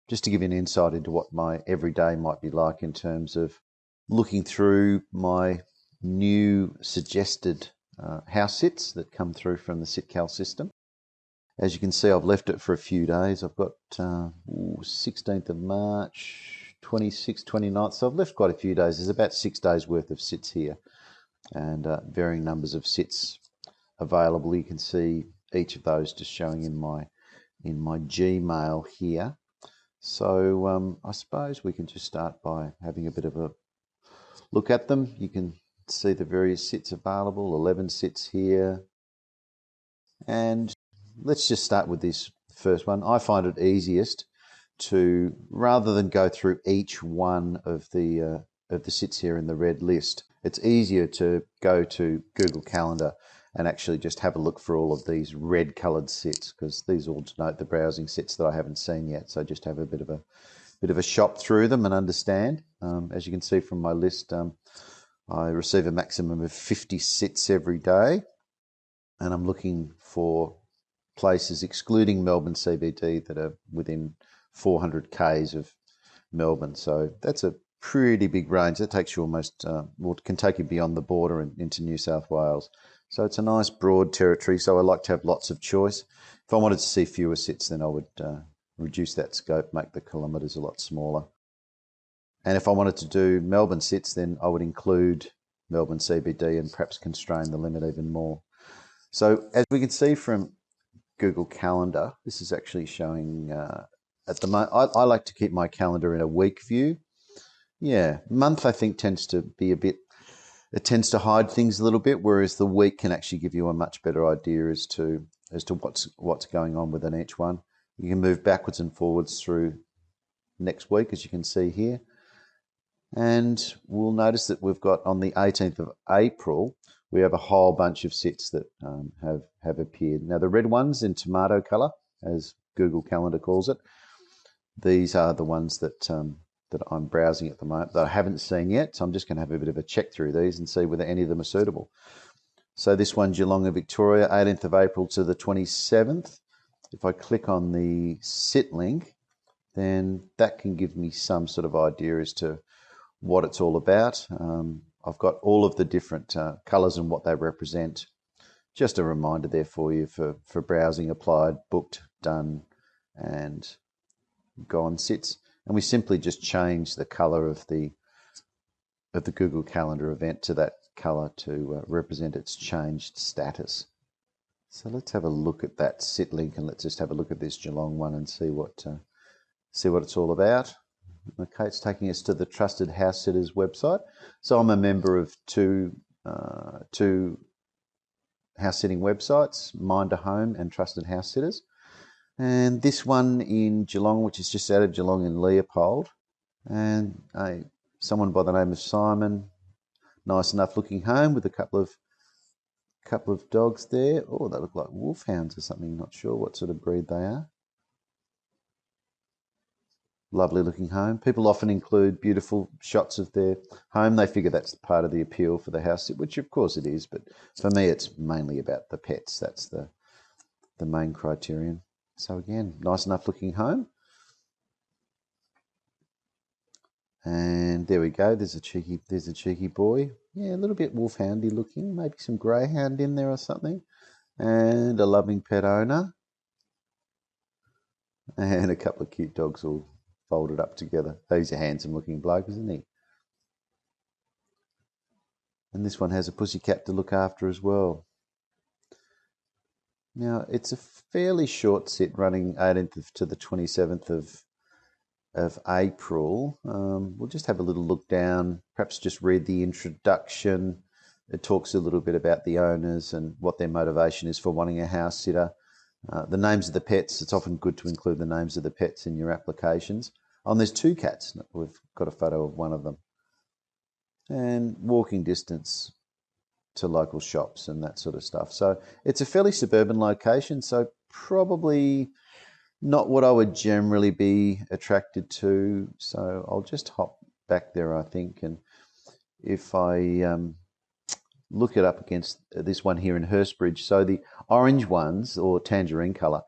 just to give you an insight into what my everyday might be like in terms of looking through my new suggested house sits that come through from the SitCal system. As you can see, I've left it for a few days. I've got 16th of March, 26th, 29th. So I've left quite a few days. There's about 6 days worth of sits here and varying numbers of sits available. You can see each of those just showing in my Gmail here. So I suppose we can just start by having a bit of a look at them. You can see the various sits available, 11 sits here. And let's just start with this first one. I find it easiest to, rather than go through each one of the sits here in the red list, it's easier to go to Google Calendar and actually just have a look for all of these red coloured sits, because these all denote the browsing sits that I haven't seen yet. So just have a bit of a shop through them and understand. As you can see from my list, I receive a maximum of 50 sits every day, and I'm looking for places excluding Melbourne CBD that are within 400 k's of Melbourne. So that's a pretty big range. That takes you almost, can take you beyond the border and into New South Wales. So it's a nice broad territory. So I like to have lots of choice. If I wanted to see fewer sits, then I would reduce that scope, make the kilometres a lot smaller. And if I wanted to do Melbourne sits, then I would include Melbourne CBD and perhaps constrain the limit even more. So as we can see from Google Calendar, this is actually showing at the moment. I like to keep my calendar in a week view. Yeah, month I think tends to be it tends to hide things a little bit, whereas the week can actually give you a much better idea as to what's going on within each one. You can move backwards and forwards through next week, as you can see here. And we'll notice that we've got on the 18th of April, we have a whole bunch of sits that have appeared. Now, the red ones in tomato colour, as Google Calendar calls it, these are the ones that I'm browsing at the moment that I haven't seen yet. So I'm just going to have a bit of a check through these and see whether any of them are suitable. So this one, Geelong and Victoria, 18th of April to the 27th. If I click on the sit link, then that can give me some sort of idea as to what it's all about. I've got all of the different colours and what they represent. Just a reminder there for you for browsing applied, booked, done, and gone sits. And we simply just change the colour of the Google Calendar event to that colour to represent its changed status. So let's have a look at that sit link, and let's just have a look at this Geelong one and see what it's all about. Okay, it's taking us to the Trusted House Sitters website. So I'm a member of two house sitting websites, Minder Home and Trusted House Sitters. And this one in Geelong, which is just out of Geelong in Leopold, and someone by the name of Simon, nice enough looking home with a couple of dogs there. Oh, they look like wolfhounds or something, not sure what sort of breed they are. Lovely looking home. People often include beautiful shots of their home. They figure that's part of the appeal for the house sit, which of course it is, but for me it's mainly about the pets. That's the main criterion. So again, nice enough looking home. And there we go. There's a cheeky boy. Yeah, a little bit wolfhoundy looking. Maybe some greyhound in there or something. And a loving pet owner. And a couple of cute dogs all folded up together. He's a handsome looking bloke, isn't he? And this one has a pussycat to look after as well. Now, it's a fairly short sit running 18th to the 27th of April. We'll just have a little look down, perhaps just read the introduction. It talks a little bit about the owners and what their motivation is for wanting a house sitter. The names of the pets, it's often good to include the names of the pets in your applications. And there's 2 cats. We've got a photo of one of them. And walking distance to local shops and that sort of stuff. So it's a fairly suburban location, so probably not what I would generally be attracted to. So I'll just hop back there, I think. And if I look it up against this one here in Hurstbridge, so the orange ones, or tangerine colour,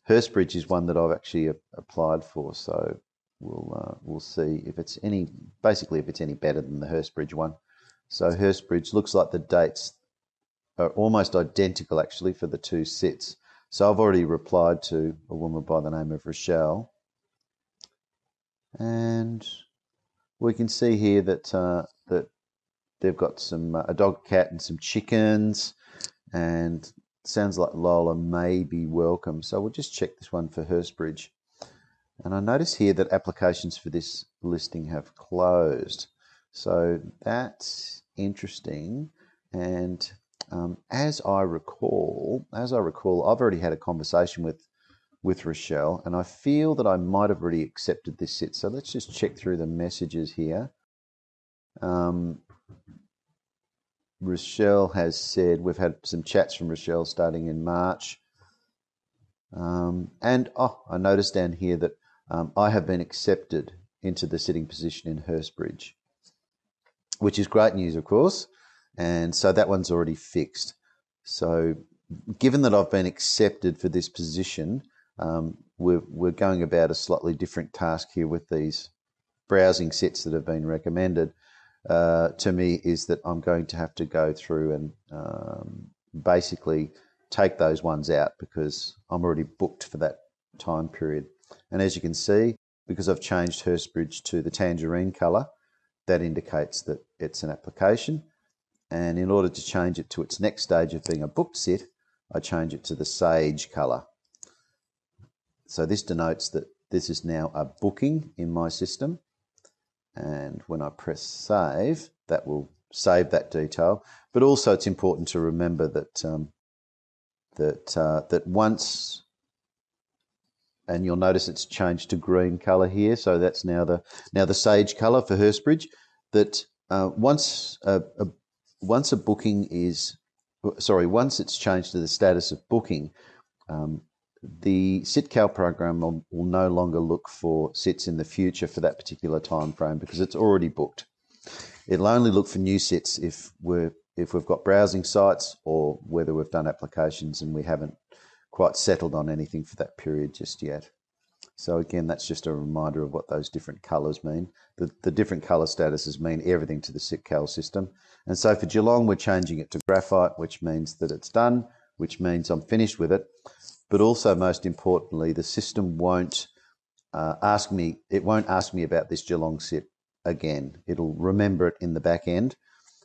Hurstbridge is one that I've actually applied for, so we'll see if it's any better than the Hurstbridge one. So Hurstbridge looks like the dates are almost identical actually for the two sits. So I've already replied to a woman by the name of Rochelle, and we can see here that that they've got a dog, cat, and some chickens, and sounds like Lola may be welcome. So we'll just check this one for Hurstbridge. And I notice here that applications for this listing have closed. So that's interesting. And as I recall, I've already had a conversation with Rochelle, and I feel that I might have already accepted this sit. So let's just check through the messages here. Rochelle has said, we've had some chats from Rochelle starting in March. I noticed down here that I have been accepted into the sitting position in Hurstbridge, which is great news, of course. And so that one's already fixed. So given that I've been accepted for this position, we're going about a slightly different task here with these browsing sits that have been recommended to me, is that I'm going to have to go through and basically take those ones out because I'm already booked for that time period. And as you can see, because I've changed Hurstbridge to the tangerine colour, that indicates that it's an application. And in order to change it to its next stage of being a booked sit, I change it to the sage colour. So this denotes that this is now a booking in my system. And when I press save, that will save that detail. But also it's important to remember that that once, and you'll notice it's changed to green colour here, so that's now the sage colour for Hurstbridge. That once a booking is, once it's changed to the status of booking, the SitCal program will no longer look for sits in the future for that particular time frame because it's already booked. It'll only look for new sits if we've got browsing sites or whether we've done applications and we haven't quite settled on anything for that period just yet. So again, that's just a reminder of what those different colours mean. The different colour statuses mean everything to the SitCal system. And so for Geelong, we're changing it to graphite, which means that it's done, which means I'm finished with it. But also, most importantly, the system won't ask me about this Geelong sit again. It'll remember it in the back end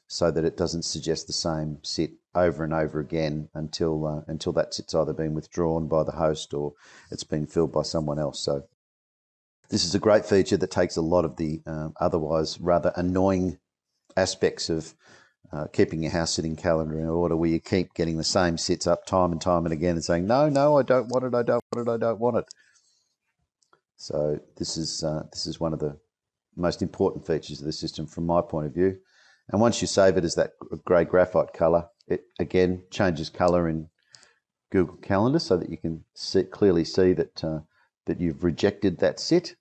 so that it doesn't suggest the same sit over and over again until that sit's either been withdrawn by the host or it's been filled by someone else. So this is a great feature that takes a lot of the otherwise rather annoying aspects of keeping your house sitting calendar in order, where you keep getting the same sits up time and time and again and saying, no, I don't want it, I don't want it, I don't want it. So this is one of the most important features of the system from my point of view. And once you save it as that grey graphite colour, it again changes colour in Google Calendar so that you can clearly see that that you've rejected that sit.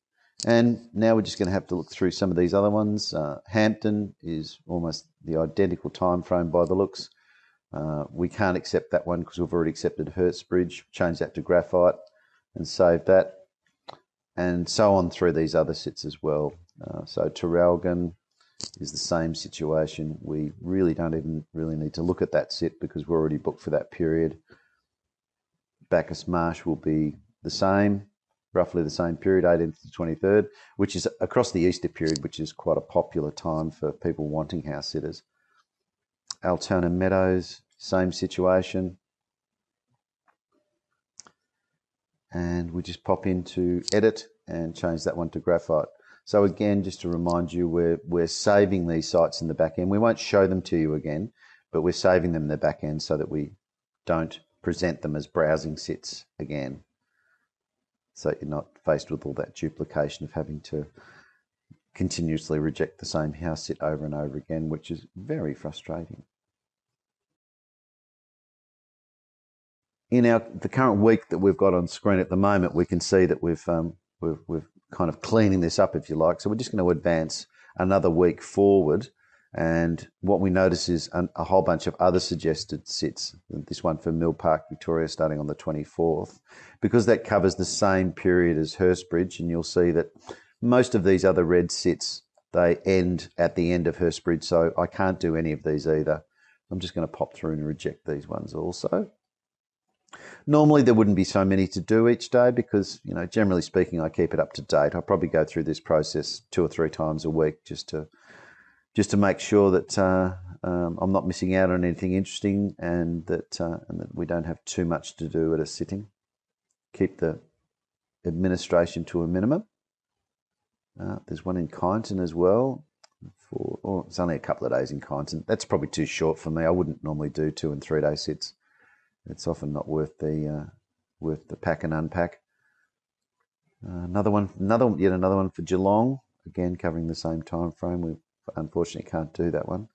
And now we're just going to have to look through some of these other ones. Hampton is almost the identical time frame by the looks. We can't accept that one because we've already accepted Hurstbridge. Change that to graphite and save that. And so on through these other sits as well. So Traralgon is the same situation. We really don't even really need to look at that sit because we're already booked for that period. Bacchus Marsh will be the same, roughly the same period, 18th to 23rd, which is across the Easter period, which is quite a popular time for people wanting house sitters. Altona Meadows, same situation. And we just pop into edit and change that one to graphite. So again, just to remind you, we're saving these sites in the back end. We won't show them to you again, but we're saving them in the back end so that we don't present them as browsing sits again. So you're not faced with all that duplication of having to continuously reject the same house sit over and over again, which is very frustrating. In the current week that we've got on screen at the moment, we can see that we've kind of cleaning this up, if you like. So we're just going to advance another week forward, And what we notice is a whole bunch of other suggested sits. This one for Mill Park, Victoria, starting on the 24th, because that covers the same period as Hurstbridge. And you'll see that most of these other red sits, they end at the end of Hurstbridge. So I can't do any of these either. I'm just going to pop through and reject these ones also. Normally there wouldn't be so many to do each day because, you know, generally speaking, I keep it up to date. I probably go through this process 2 or 3 times a week just to make sure that I'm not missing out on anything interesting and that we don't have too much to do at a sitting. Keep the administration to a minimum. There's one in Kyneton as well. It's only a couple of days in Kyneton. That's probably too short for me. I wouldn't normally do 2 and 3 day sits. It's often not worth the pack and unpack. Yet another one for Geelong, again covering the same time frame. We unfortunately can't do that one.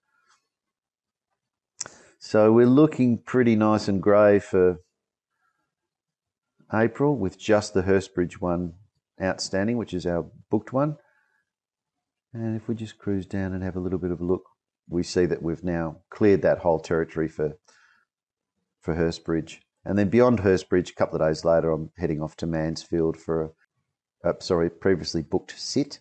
So we're looking pretty nice and grey for April with just the Hurstbridge one outstanding, which is our booked one. And if we just cruise down and have a little bit of a look, we see that we've now cleared that whole territory for Hurstbridge. And then beyond Hurstbridge, a couple of days later, I'm heading off to Mansfield for a previously booked sit.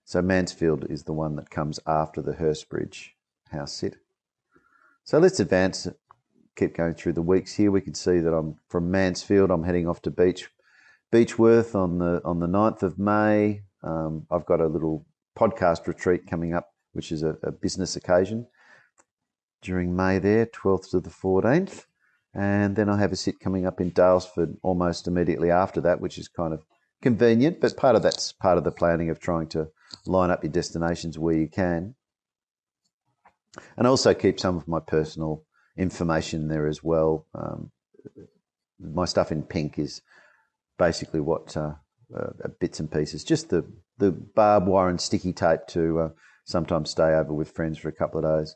So Mansfield is the one that comes after the Hurstbridge house sit. So let's advance, keep going through the weeks here. We can see that I'm from Mansfield. I'm heading off to Beechworth on the 9th of May. I've got a little podcast retreat coming up, which is a business occasion during May there, 12th to the 14th. And then I have a sit coming up in Dalesford almost immediately after that, which is kind of convenient, but that's part of the planning of trying to line up your destinations where you can. And also keep some of my personal information there as well. My stuff in pink is basically what bits and pieces, just the barbed wire and sticky tape to sometimes stay over with friends for a couple of days.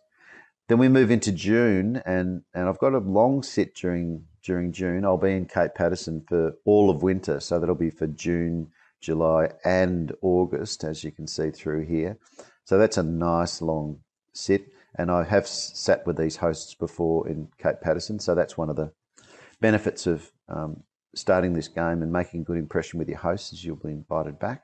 Then we move into June, and I've got a long sit during June. I'll be in Cape Patterson for all of winter, so that'll be for June, July and August, as you can see through here. So that's a nice long sit, and I have sat with these hosts before in Cape Patterson, so that's one of the benefits of starting this game and making a good impression with your hosts, is you'll be invited back.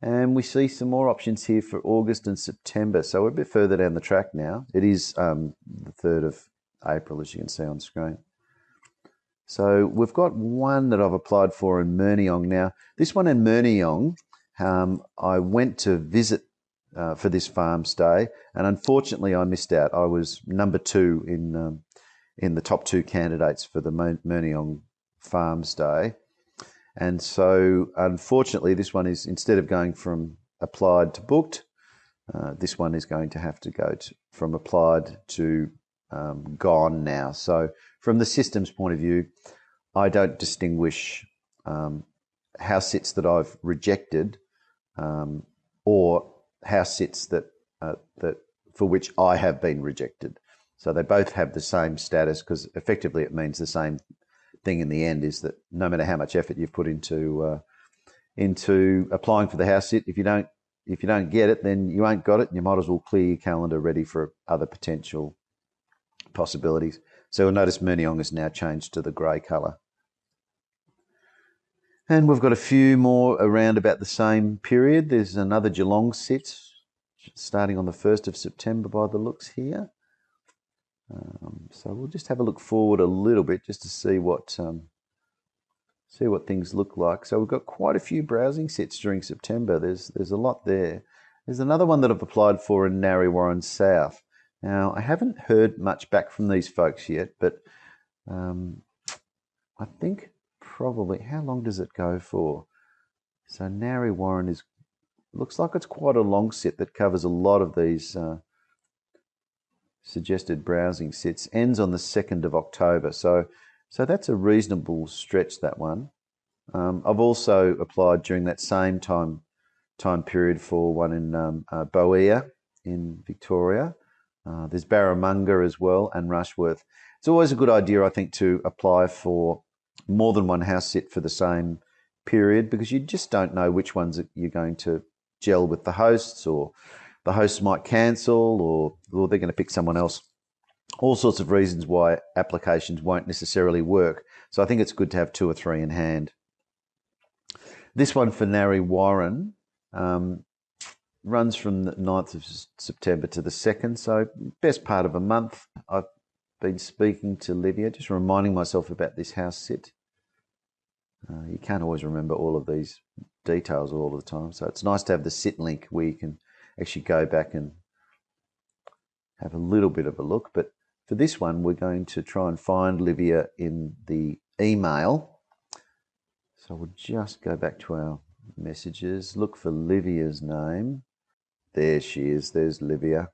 And we see some more options here for August and September. So we're a bit further down the track now. It is the 3rd of April, as you can see on screen. So we've got one that I've applied for in Murniong. Now, this one in Murniong, I went to visit for this farm stay, and unfortunately I missed out. I was number 2 in the top 2 candidates for the Murniong farm stay. And so, unfortunately, this one is, instead of going from applied to booked, this one is going to have to go from applied to gone now. So, from the system's point of view, I don't distinguish house sits that I've rejected or house sits that for which I have been rejected. So they both have the same status, because effectively it means the same thing in the end, is that no matter how much effort you've put into applying for the house sit, if you don't get it, then you ain't got it, and you might as well clear your calendar ready for other potential possibilities. So you'll notice Murniong has now changed to the grey colour. And we've got a few more around about the same period. There's another Geelong sit starting on the 1st of September by the looks here. So we'll just have a look forward a little bit just to see what things look like. So we've got quite a few browsing sits during September. There's a lot there. There's another one that I've applied for in Narre Warren South. Now, I haven't heard much back from these folks yet, but I think probably, how long does it go for? So Narre Warren looks like it's quite a long sit that covers a lot of these suggested browsing sits. Ends on the 2nd of October. So that's a reasonable stretch, that one. I've also applied during that same time period for one in Boea in Victoria. There's Barramunga as well, and Rushworth. It's always a good idea, I think, to apply for more than one house sit for the same period, because you just don't know which ones you're going to gel with the hosts, or the hosts might cancel, or they're going to pick someone else. All sorts of reasons why applications won't necessarily work. So I think it's good to have 2 or 3 in hand. This one for Narry Warren runs from the 9th of September to the 2nd, so best part of a month. I've been speaking to Livia, just reminding myself about this house sit. You can't always remember all of these details all the time, so it's nice to have the sit link where you can actually go back and have a little bit of a look. But for this one, we're going to try and find Livia in the email. So we'll just go back to our messages, look for Livia's name. There she is, there's Livia.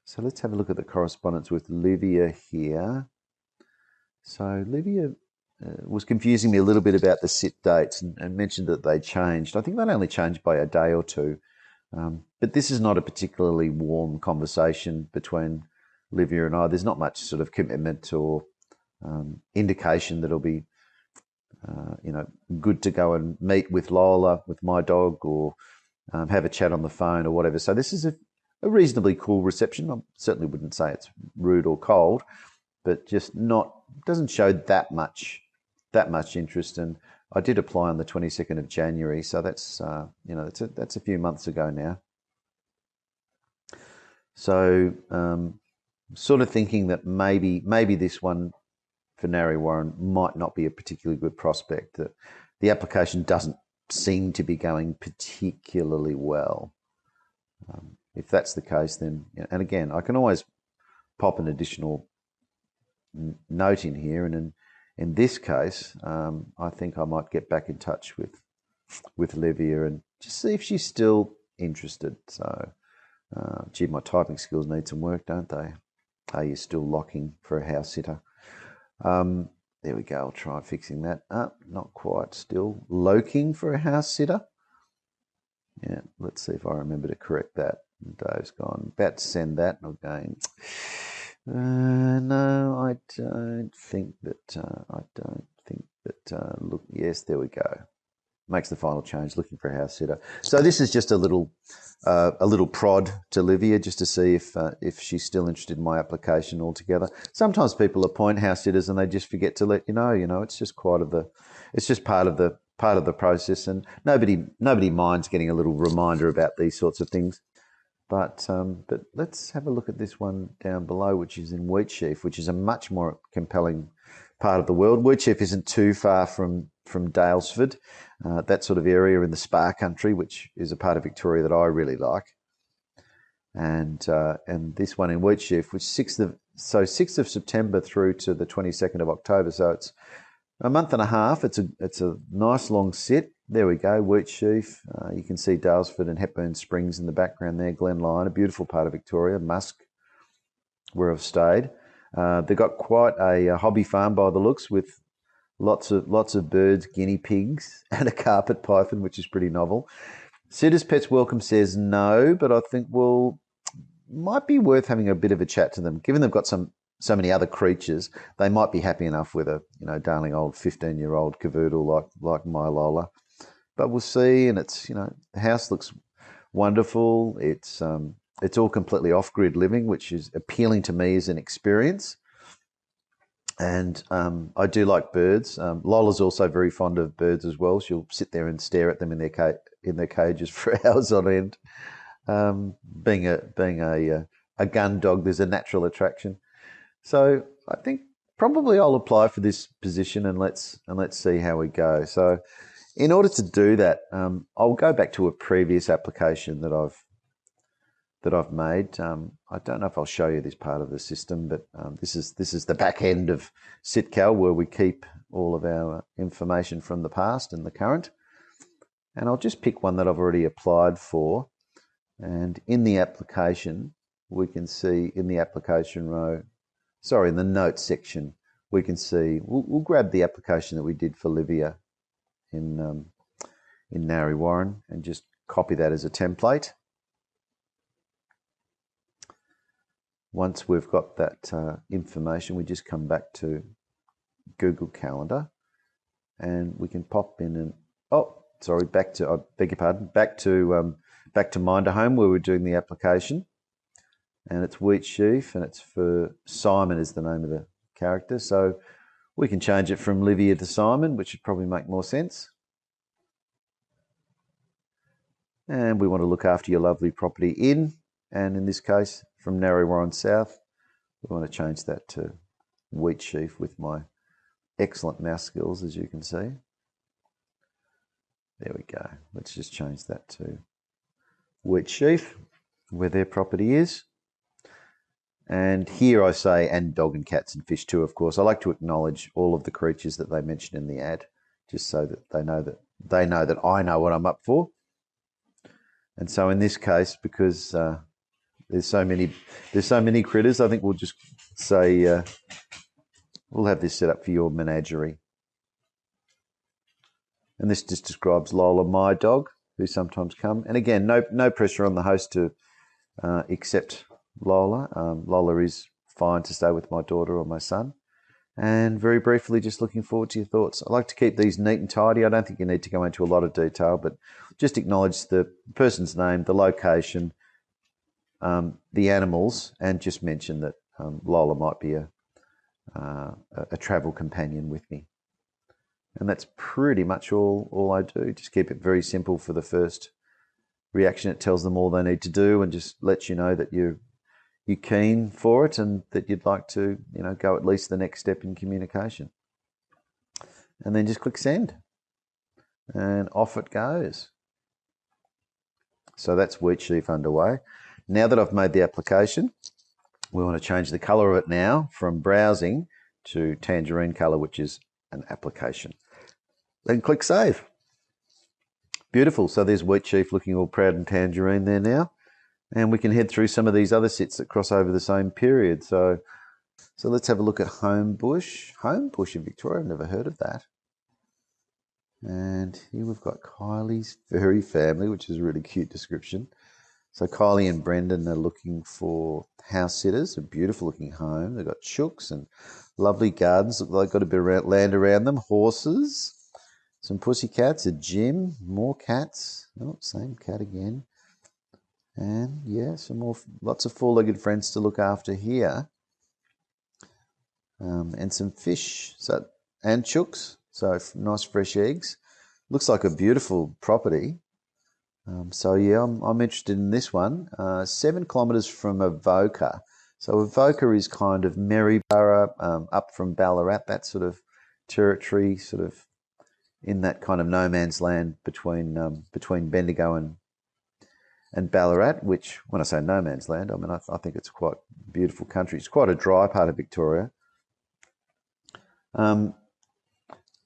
So let's have a look at the correspondence with Livia here. So Livia was confusing me a little bit about the sit dates and mentioned that they changed. I think they'd only changed by a day or two. But this is not a particularly warm conversation between Livia and I. There's not much sort of commitment or indication that it'll be good to go and meet with Lola, with my dog, or have a chat on the phone or whatever. So this is a reasonably cool reception. I certainly wouldn't say it's rude or cold, but just doesn't show that much interest. And I did apply on the 22nd of January, so that's that's a few months ago now. So sort of thinking that maybe this one for Narry Warren might not be a particularly good prospect. That the application doesn't seem to be going particularly well. If that's the case, then, and again, I can always pop an additional note in here, and in this case, I think I might get back in touch with Livia and just see if she's still interested. So, gee, my typing skills need some work, don't they? Are you still locking for a house sitter? There we go. I'll try fixing that. Not quite. Still loking for a house sitter. Yeah, let's see if I remember to correct that. Dave's gone. About to send that, and I'm going, no, I don't think that. Look, yes, there we go. Makes the final change. Looking for a house sitter. So this is just a little prod to Livia, just to see if she's still interested in my application altogether. Sometimes people appoint house sitters and they just forget to let you know. It's just part of the process, and nobody minds getting a little reminder about these sorts of things. But let's have a look at this one down below, which is in Wheatsheaf, which is a much more compelling part of the world. Wheatsheaf isn't too far from Daylesford, that sort of area in the Spa Country, which is a part of Victoria that I really like. And this one in Wheatsheaf, which 6th of September through to the 22nd of October. So it's a month and a half. It's a nice long sit. There we go, Wheatsheaf. You can see Daylesford and Hepburn Springs in the background there, Glen Lyon, a beautiful part of Victoria, Musk, where I've stayed. They've got quite a hobby farm by the looks, with lots of birds, guinea pigs, and a carpet python, which is pretty novel. Sitters Pets Welcome says no, but I think, might be worth having a bit of a chat to them. Given they've got so many other creatures, they might be happy enough with a darling old 15-year-old cavoodle like my Lola. But we'll see. And it's the house looks wonderful. It's all completely off-grid living, which is appealing to me as an experience. And I do like birds. Lola's also very fond of birds as well. She'll sit there and stare at them in their cages for hours on end. Being a gun dog, there's a natural attraction. So I think probably I'll apply for this position, and let's see how we go. So in order to do that, I'll go back to a previous application that I've made. I don't know if I'll show you this part of the system, but this is the back end of SitCal, where we keep all of our information from the past and the current. And I'll just pick one that I've already applied for. And in the application, we can see in the application row, in the notes section, we can see, we'll grab the application that we did for Livia in Narry Warren and just copy that as a template. Once we've got that information, we just come back to Google Calendar, and we can pop in and back to back to Minder Home where we're doing the application. And it's wheat sheaf, and it's for Simon is the name of the character. So we can change it from Livia to Simon, which would probably make more sense. And we want to look after your lovely property in, and in this case, from Narre Warren South, we want to change that to wheat sheaf with my excellent mouse skills, as you can see. There we go. Let's just change that to wheat sheaf, where their property is. And here I say, and dog and cats and fish too, of course. I like to acknowledge all of the creatures that they mention in the ad, just so that they know that I know what I'm up for. And so in this case, because there's so many critters, I think we'll just say we'll have this set up for your menagerie. And this just describes Lola, my dog, who sometimes come. And again, no pressure on the host to accept Lola. Lola is fine to stay with my daughter or my son. And very briefly, just looking forward to your thoughts. I like to keep these neat and tidy. I don't think you need to go into a lot of detail, but just acknowledge the person's name, the location, the animals, and just mention that Lola might be a travel companion with me. And that's pretty much all I do. Just keep it very simple for the first reaction. It tells them all they need to do and just lets you know that you're keen for it and that you'd like to, go at least the next step in communication. And then just click send. And off it goes. So that's wheat sheaf underway. Now that I've made the application, we want to change the colour of it now from browsing to tangerine colour, which is an application. Then click save. Beautiful. So there's wheat sheaf looking all proud and tangerine there now. And we can head through some of these other sits that cross over the same period. So let's have a look at Homebush. Homebush in Victoria, I've never heard of that. And here we've got Kylie's Furry Family, which is a really cute description. So Kylie and Brendan are looking for house sitters, a beautiful looking home. They've got chooks and lovely gardens. Look like they've got a bit of land around them. Horses, some pussycats, a gym, more cats. Oh, same cat again. And yeah, lots of four-legged friends to look after here. And some fish, and chooks, so nice fresh eggs. Looks like a beautiful property. So yeah, I'm interested in this one. 7 kilometres from Avoca. So Avoca is kind of Maryborough, up from Ballarat, that sort of territory, sort of in that kind of no man's land between Bendigo and Ballarat, which, when I say no man's land, I mean, I think it's quite beautiful country. It's quite a dry part of Victoria.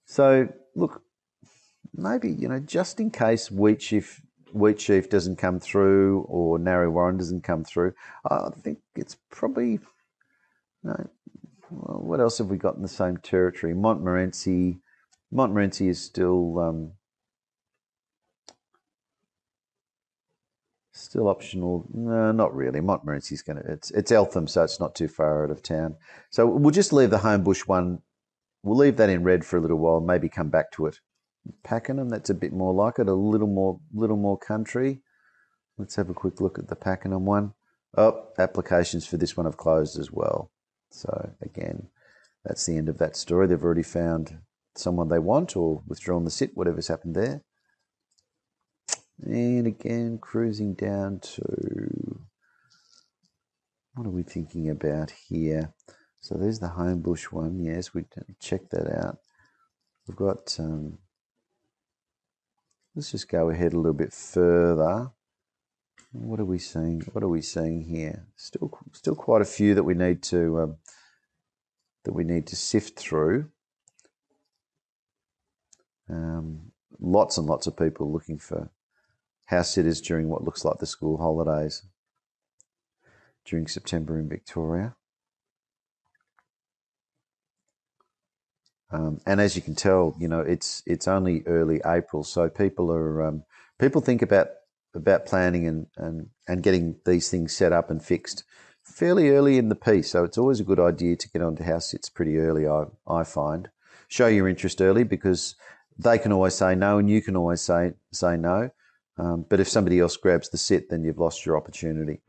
So look, maybe, just in case wheat sheaf doesn't come through or Narre Warren doesn't come through, I think it's probably, what else have we got in the same territory? Montmorency is still optional. No, not really. Montmorency's it's Eltham, so it's not too far out of town. So we'll just leave the Homebush one. We'll leave that in red for a little while, maybe come back to it. Pakenham, that's a bit more like it, a little more country. Let's have a quick look at the Pakenham one. Oh, applications for this one have closed as well. So again, that's the end of that story. They've already found someone they want or withdrawn the sit, whatever's happened there. And again, cruising down to, what are we thinking about here? So there's the Homebush one. Yes, we check that out. We've got, let's just go ahead a little bit further. What are we seeing here? Still quite a few that we need to sift through. Lots and lots of people looking for house sitters during what looks like the school holidays during September in Victoria. And as you can tell, it's only early April, so people think about planning and getting these things set up and fixed fairly early in the piece. So it's always a good idea to get onto house sits pretty early, I find. Show your interest early because they can always say no and you can always say no. But if somebody else grabs the sit, then you've lost your opportunity.